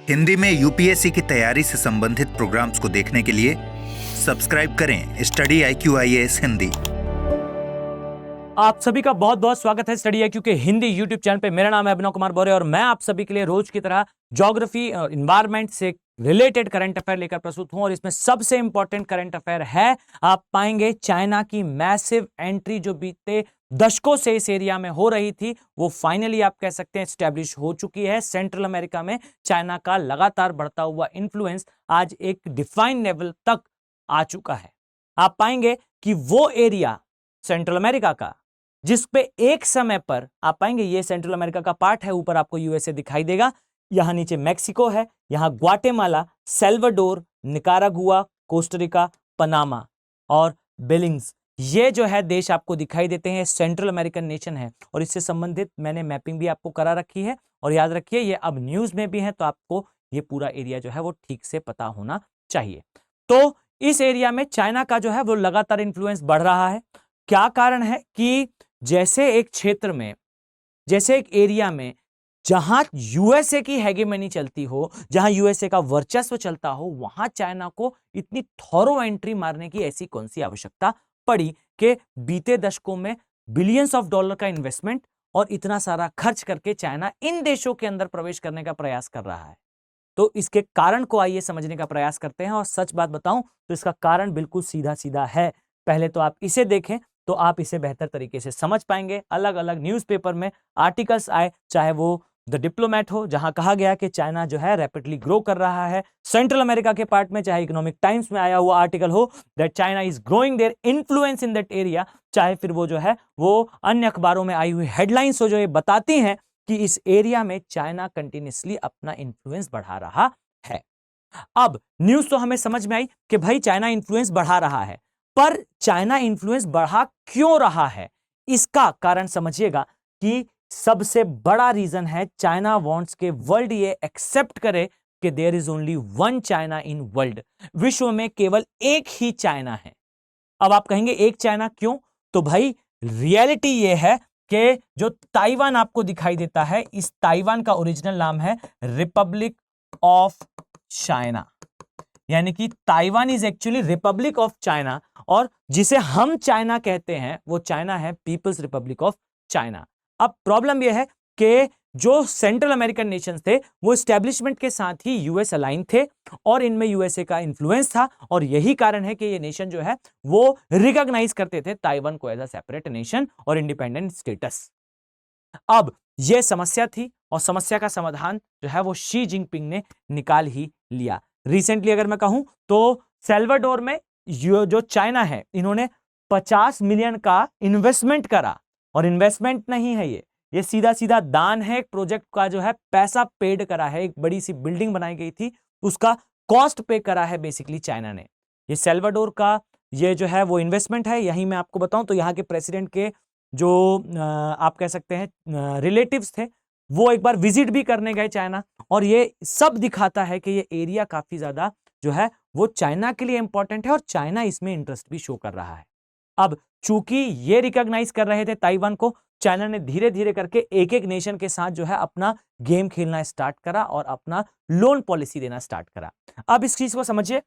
हिंदी में यूपीएससी की तैयारी से संबंधित प्रोग्राम्स को देखने के लिए सब्सक्राइब करें स्टडी IQ IAS हिंदी। आप सभी का बहुत बहुत स्वागत है स्टडी IQ के हिंदी यूट्यूब चैनल पे। मेरा नाम है अभिनव कुमार बोरे और मैं आप सभी के लिए रोज की तरह ज्योग्राफी और इन्वायरमेंट से रिलेटेड करंट अफेयर लेकर प्रस्तुत हूं। और इसमें सबसे इंपॉर्टेंट करंट अफेयर है, आप पाएंगे चाइना की मैसिव एंट्री जो बीते दशकों से इस एरिया में हो रही थी, वो फाइनली आप कह सकते हैं एस्टैब्लिश हो चुकी है। सेंट्रल अमेरिका में चाइना का लगातार बढ़ता हुआ इन्फ्लुएंस आज एक डिफाइन लेवल तक आ चुका है। आप पाएंगे कि वो एरिया सेंट्रल अमेरिका का जिस पे एक समय पर आप पाएंगे, ये सेंट्रल अमेरिका का पार्ट है, ऊपर आपको यूएसए दिखाई देगा, यहां नीचे मैक्सिको है, यहां Guatemala, Salvador, Nicaragua, Costa Rica, Panama और बेलिंग्स, ये जो है देश आपको दिखाई देते हैं। सेंट्रल अमेरिकन नेशन है और इससे संबंधित मैंने मैपिंग भी आपको करा रखी है। और याद रखिए ये अब न्यूज में भी है, तो आपको ये पूरा एरिया जो है वो ठीक से पता होना चाहिए। तो इस एरिया में चाइना का जो है वो लगातार इंफ्लुएंस बढ़ रहा है। क्या कारण है कि जैसे एक क्षेत्र में, जैसे एक एरिया में जहां यूएसए की हेगेमनी चलती हो, जहां यूएसए का वर्चस्व चलता हो, वहां चाइना को इतनी थॉरो एंट्री मारने की ऐसी कौन सी आवश्यकता पड़ी कि बीते दशकों में बिलियंस ऑफ डॉलर का इन्वेस्टमेंट और इतना सारा खर्च करके चाइना इन देशों के अंदर प्रवेश करने का प्रयास कर रहा है। तो इसके कारण को आइए समझने का प्रयास करते हैं। और सच बात बताऊं तो इसका कारण बिल्कुल सीधा सीधा है। पहले तो आप इसे देखें तो आप इसे बेहतर तरीके से समझ पाएंगे। अलग अलग न्यूज़पेपर में आर्टिकल्स आए, चाहे वो द डिप्लोमेट हो जहां कहा गया कि चाइना जो है रैपिडली ग्रो कर रहा है, सेंट्रल अमेरिका के पार्ट में चाहे इकोनॉमिक टाइम्स में आया हुआ आर्टिकल हो that China is growing their influence in that area, चाहे फिर वो जो है वो अन्य अखबारों में आई हुई हेडलाइंस हो जो ये बताती हैं कि इस एरिया में चाइना कंटिन्यूसली अपना इन्फ्लुएंस बढ़ा रहा है। अब न्यूज तो हमें समझ में आई कि भाई चाइना इन्फ्लुएंस बढ़ा रहा है, पर चाइना इन्फ्लुएंस बढ़ा क्यों रहा है, इसका कारण समझिएगा कि सबसे बड़ा रीजन है चाइना वांट्स के वर्ल्ड ये एक्सेप्ट करे कि there is only one China in world. विश्व में केवल एक ही चाइना है। अब आप कहेंगे एक चाइना क्यों? तो भाई रियलिटी ये है कि जो ताइवान आपको दिखाई देता है, इस ताइवान का ओरिजिनल नाम है रिपब्लिक ऑफ चाइना, यानी कि Taiwan is actually Republic of China, और जिसे हम चाइना कहते हैं वो चाइना है पीपल्स रिपब्लिक ऑफ चाइना। अब प्रॉब्लम यह है कि जो सेंट्रल अमेरिकन नेशंस थे वो एस्टेब्लिशमेंट के साथ ही यूएस अलाइन थे और इनमें यूएसए का इन्फ्लुएंस था, और यही कारण है कि ये नेशन जो है वो रिकॉग्नाइज करते थे ताइवान को एज अ सेपरेट नेशन और इंडिपेंडेंट स्टेटस। अब यह समस्या थी और समस्या का समाधान जो है वो शी जिनपिंग ने निकाल ही लिया। रिसेंटली अगर मैं कहूं तो सेल्वाडोर में जो चाइना है, इन्होंने 50 मिलियन का इन्वेस्टमेंट करा, और इन्वेस्टमेंट नहीं है ये सीधा सीधा दान है। एक प्रोजेक्ट का जो है पैसा पेड करा है, एक बड़ी सी बिल्डिंग बनाई गई थी, उसका कॉस्ट पे करा है बेसिकली चाइना ने। ये सेल्वाडोर का ये जो है वो इन्वेस्टमेंट है। यही मैं आपको बताऊं तो यहाँ के प्रेसिडेंट के जो आप कह सकते हैं रिलेटिव्स थे, वो एक बार विजिट भी करने गए चाइना, और ये सब दिखाता है कि ये एरिया काफी ज्यादा जो है वो चाइना के लिए इंपॉर्टेंट है और चाइना इसमें इंटरेस्ट भी शो कर रहा है। अब चूंकि ये रिकॉग्नाइज कर रहे थे ताइवान को, चाइना ने धीरे धीरे करके एक एक नेशन के साथ जो है अपना गेम खेलना स्टार्ट करा और अपना लोन पॉलिसी देना स्टार्ट करा। अब इस चीज को समझिए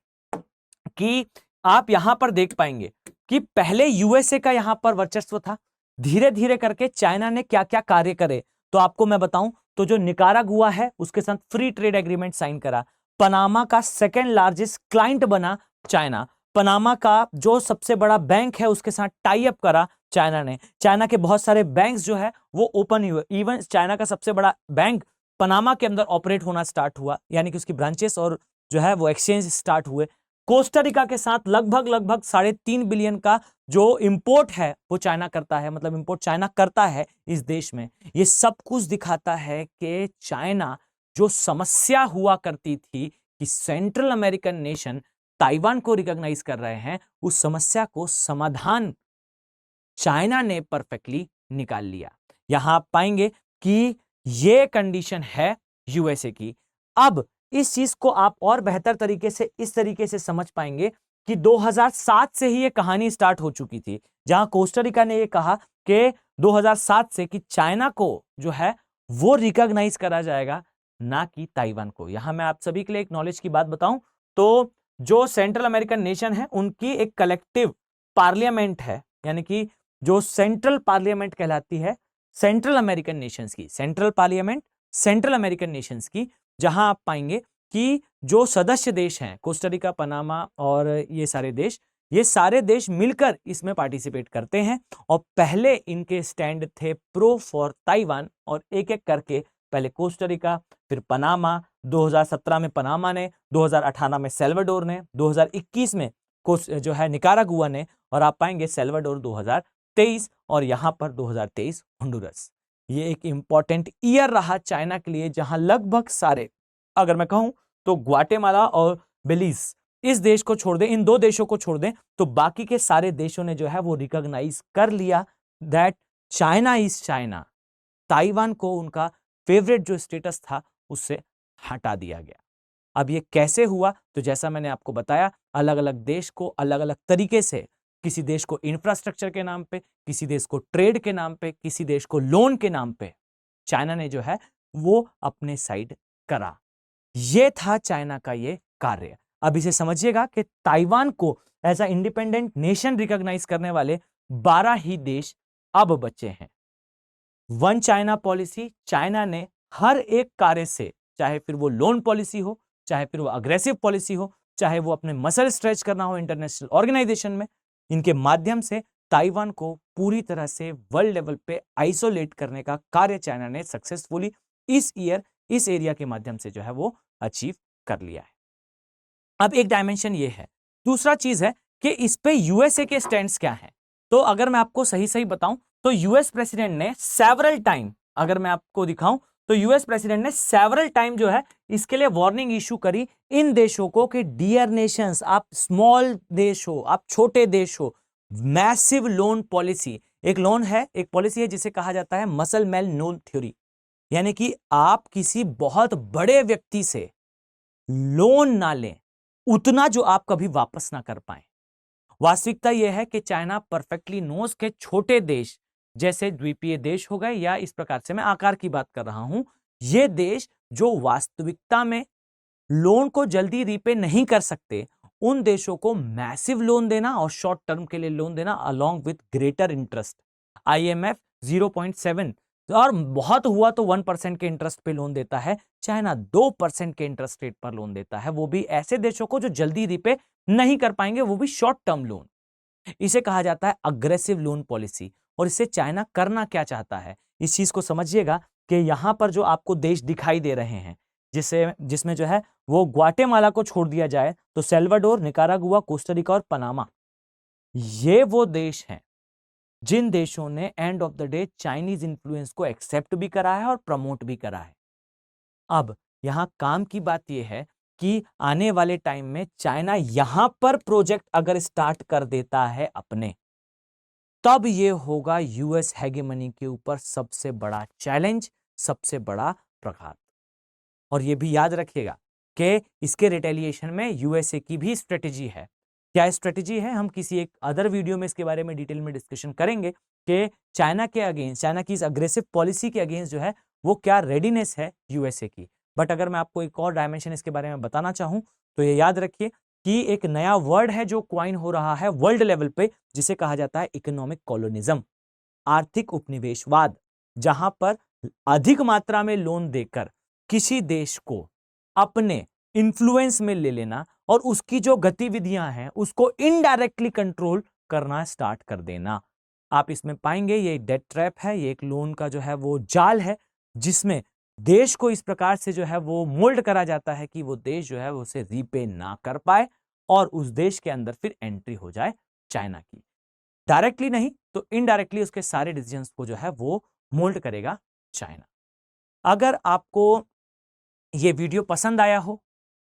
कि आप यहां पर देख पाएंगे कि पहले यूएसए का यहां पर वर्चस्व था, धीरे धीरे करके चाइना ने क्या क्या कार्य करे तो आपको मैं बताऊं तो जो निकारागुआ है उसके साथ फ्री ट्रेड एग्रीमेंट साइन करा, पनामा का सेकेंड लार्जेस्ट क्लाइंट बना चाइना, पनामा का जो सबसे बड़ा बैंक है उसके साथ टाई अप करा चाइना ने, चाइना के बहुत सारे बैंक्स जो है वो ओपन हुए, इवन चाइना का सबसे बड़ा बैंक पनामा के अंदर ऑपरेट होना स्टार्ट हुआ, यानी कि उसकी ब्रांचेस और जो है वो एक्सचेंज स्टार्ट हुए। कोस्टारिका के साथ लगभग 3.5 बिलियन का जो इंपोर्ट है वो चाइना करता है, मतलब इंपोर्ट चाइना करता है इस देश में। ये सब कुछ दिखाता है कि चाइना जो समस्या हुआ करती थी कि सेंट्रल अमेरिकन नेशन ताइवान को रिकॉग्नाइज कर रहे हैं, उस समस्या को समाधान चाइना ने परफेक्टली निकाल लिया। यहां आप पाएंगे कि ये कंडीशन है यूएसए की। अब इस चीज को आप और बेहतर तरीके से इस तरीके से समझ पाएंगे कि 2007 से ही ये कहानी स्टार्ट हो चुकी थी, जहां कोस्टारिका ने ये कहा कि 2007 से कि चाइना को जो है वो रिकॉग्नाइज करा जाएगा ना कि ताइवान को। यहां मैं आप सभी के लिए एक नॉलेज की बात बताऊं तो जो सेंट्रल अमेरिकन नेशन है उनकी एक कलेक्टिव पार्लियामेंट है, यानी कि जो सेंट्रल पार्लियामेंट कहलाती है सेंट्रल अमेरिकन नेशंस की, central parliament central American Nations की, जहां आप पाएंगे कि जो सदस्य देश हैं कोस्टा रिका, पनामा और ये सारे देश मिलकर इसमें पार्टिसिपेट करते हैं। और पहले इनके स्टैंड थे प्रो फॉर ताइवान, और एक एक करके पहले कोस्टा रिका, फिर पनामा, 2017 में पनामा ने, 2018 में सेल्वाडोर ने, 2021 में जो है निकारागुआ ने, और आप पाएंगे सेल्वाडोर 2023, और यहां पर 2023 होंडुरस। ये एक इंपॉर्टेंट ईयर रहा चाइना के लिए, जहां लगभग सारे, अगर मैं कहूं तो ग्वाटेमाला और बेलीज, इस देश को छोड़ दें, इन दो देशों को छोड़ दें, तो बाकी के सारे देशों ने जो है वो रिकॉग्नाइज कर लिया that China is China. Taiwan को उनका फेवरेट जो स्टेटस था उससे हटा दिया गया। अब ये कैसे हुआ? तो जैसा मैंने आपको बताया, अलग अलग देश को अलग अलग तरीके से, किसी देश को इंफ्रास्ट्रक्चर के नाम पे, किसी देश को ट्रेड के नाम पे, किसी देश को लोन के नाम पे, चाइना ने जो है वो अपने साइड करा। ये था चाइना का ये कार्य। अब इसे समझिएगा कि ताइवान को as a independent nation recognise करने वाले 12 ही देश अब बचे हैं। वन चाइना पॉलिसी, चाइना ने हर एक कार्य से, चाहे फिर वो लोन पॉलिसी हो, चाहे फिर वो अग्रेसिव पॉलिसी हो, चाहे वो अपने मसल स्ट्रेच करना हो इंटरनेशनल ऑर्गेनाइजेशन में, इनके माध्यम से ताइवान को पूरी तरह से वर्ल्ड लेवल पे आइसोलेट करने का कार्य चाइना ने सक्सेसफुली इस ईयर इस एरिया के माध्यम से जो है वो अचीव कर लिया है। अब एक डायमेंशन ये है। दूसरा चीज है कि इस पे यूएसए के स्टैंड्स क्या हैं। तो अगर मैं आपको सही सही बताऊं तो यूएस प्रेसिडेंट ने सेवरल टाइम, अगर मैं आपको दिखाऊं तो यूएस प्रेसिडेंट ने सेवरल टाइम जो है इसके लिए वार्निंग इशू करी इन देशों को कि डियर नेशंस, आप स्मॉल देश हो, आप छोटे देश हो, मैसिव लोन पॉलिसी, एक लोन है, एक पॉलिसी है जिसे कहा जाता है मसल मेल लोन थ्योरी, यानी कि आप किसी बहुत बड़े व्यक्ति से लोन ना लें उतना जो आप कभी वापस ना कर पाए। वास्तविकता यह है कि चाइना परफेक्टली नोज के छोटे देश जैसे द्वीपीय देश हो गए, या इस प्रकार से मैं आकार की बात कर रहा हूं, ये देश जो वास्तविकता में लोन को जल्दी रीपे नहीं कर सकते, उन देशों को मैसिव लोन देना और शॉर्ट टर्म के लिए लोन देना along with greater interest. IMF 0.7 और बहुत हुआ तो 1% के इंटरेस्ट पे लोन देता है, चाइना 2% के इंटरेस्ट रेट पर लोन देता है, वो भी ऐसे देशों को जो जल्दी रीपे नहीं कर पाएंगे, वो भी शॉर्ट टर्म लोन। इसे कहा जाता है अग्रेसिव लोन पॉलिसी। और इससे चाइना करना क्या चाहता है, इस चीज को समझिएगा कि यहां पर जो आपको देश दिखाई दे रहे हैं, जिसमें जो है वो ग्वाटेमाला को छोड़ दिया जाए तो सेल्वाडोर, निकारागुआ, कोस्टा रिका और पनामा, ये वो देश हैं जिन देशों ने end of the day Chinese influence को एक्सेप्ट भी करा है और प्रमोट भी करा है। अब यहां काम की बात यह है कि आने वाले टाइम में चाइना यहां पर प्रोजेक्ट अगर स्टार्ट कर देता है अपने, तब यह होगा यूएस हेगेमनी के ऊपर सबसे बड़ा चैलेंज, सबसे बड़ा प्रघात। और यह भी याद रखिएगा कि इसके रिटेलिएशन में यूएसए की भी स्ट्रेटेजी है। क्या स्ट्रेटेजी है, हम किसी एक अदर वीडियो में इसके बारे में डिटेल में डिस्कशन करेंगे कि चाइना के अगेंस्ट, चाइना की इस अग्रेसिव पॉलिसी के अगेंस्ट जो है वो क्या रेडीनेस है यूएसए की। बट अगर मैं आपको एक और डायमेंशन इसके बारे में बताना चाहूं तो ये याद रखिए कि एक नया वर्ड है जो क्वाइन हो रहा है वर्ल्ड लेवल पे, जिसे कहा जाता है इकोनॉमिक कॉलोनिज्म, आर्थिक उपनिवेशवाद, जहां पर अधिक मात्रा में लोन देकर किसी देश को अपने इन्फ्लुएंस में ले लेना और उसकी जो गतिविधियां हैं उसको इनडायरेक्टली कंट्रोल करना स्टार्ट कर देना। आप इसमें पाएंगे ये डेट ट्रैप है, ये एक लोन का जो है वो जाल है, जिसमें देश को इस प्रकार से जो है वो मोल्ड करा जाता है कि वो देश जो है वो उसे रीपे ना कर पाए और उस देश के अंदर फिर एंट्री हो जाए चाइना की। डायरेक्टली नहीं तो इनडायरेक्टली उसके सारे डिसीजंस को जो है वो मोल्ड करेगा चाइना। अगर आपको ये वीडियो पसंद आया हो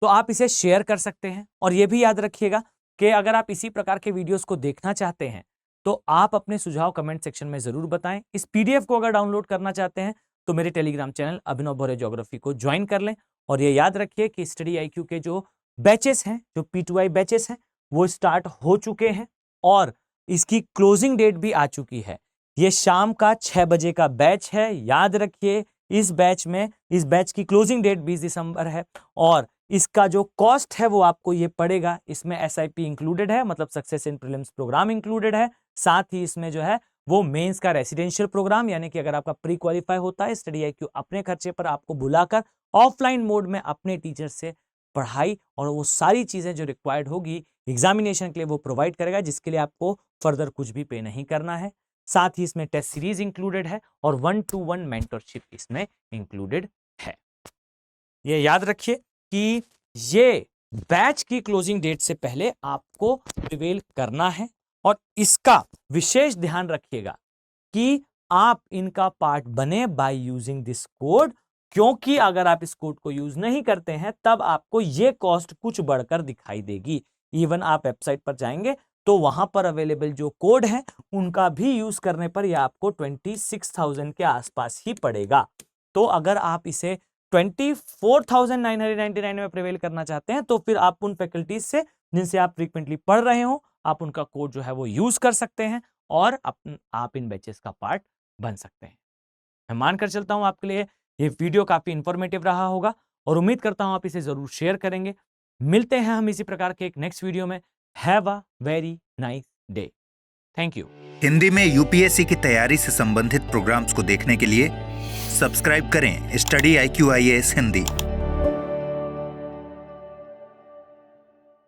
तो आप इसे शेयर कर सकते हैं, और ये भी याद रखिएगा कि अगर आप इसी प्रकार के वीडियोस को देखना चाहते हैं तो आप अपने सुझाव कमेंट सेक्शन में जरूर बताएं। इस पीडीएफ को अगर डाउनलोड करना चाहते हैं तो मेरे टेलीग्राम चैनल अभिनव भोरे ज्योग्राफी को ज्वाइन कर लें। और ये याद रखिए कि स्टडी आईक्यू के जो बैचेस हैं, जो P2I बैचेस हैं, वो स्टार्ट हो चुके हैं और इसकी क्लोजिंग डेट भी आ चुकी है। ये शाम का 6 बजे का बैच है, याद रखिए इस बैच की क्लोजिंग डेट 20 दिसंबर है और इसका जो कॉस्ट है वो आपको ये पड़ेगा, इसमें SIP इंक्लूडेड है, मतलब success in prelims programme included है, साथ ही इसमें जो है वो मेंस का रेसिडेंशियल प्रोग्राम, यानी कि अगर आपका प्री क्वालिफाई होता है स्टडी IQ अपने खर्चे पर आपको बुलाकर ऑफलाइन मोड में अपने टीचर से पढ़ाई और वो सारी चीजें जो रिक्वायर्ड होगी एग्जामिनेशन के लिए वो प्रोवाइड करेगा, जिसके लिए आपको फर्दर कुछ भी पे नहीं करना है। साथ ही इसमें टेस्ट सीरीज इंक्लूडेड है और 1-to-1 मेंटरशिप इसमें इंक्लूडेड है। ये याद रखिए कि ये बैच की क्लोजिंग डेट से पहले आपको प्रिवेल करना है और इसका विशेष ध्यान रखिएगा कि आप इनका पार्ट बने बाय यूजिंग दिस कोड, क्योंकि अगर आप इस कोड को यूज नहीं करते हैं तब आपको ये कॉस्ट कुछ बढ़कर दिखाई देगी। इवन आप वेबसाइट पर जाएंगे तो वहां पर अवेलेबल जो कोड है उनका भी यूज करने पर यह आपको 26,000 के आसपास ही पड़ेगा। तो अगर आप इसे 24,999 में प्रिवेल करना चाहते हैं तो फिर आप उन फैकल्टीज से जिनसे आप फ्रीक्वेंटली पढ़ रहे हो आप उनका कोड जो है वो यूज कर सकते हैं और आप इन बैचेस का पार्ट बन सकते हैं। मैं मानकर चलता हूं आपके लिए ये वीडियो काफी इंफॉर्मेटिव रहा होगा और उम्मीद करता हूं आप इसे जरूर शेयर करेंगे। मिलते हैं हम इसी प्रकार के एक नेक्स्ट वीडियो में। Have a very nice day. Thank you. Hindi में UPSC की तैयारी से संबंधित प्रोग्राम्स को देखने के लिए सब्सक्राइब करें स्टडी IQ IAS हिंदी।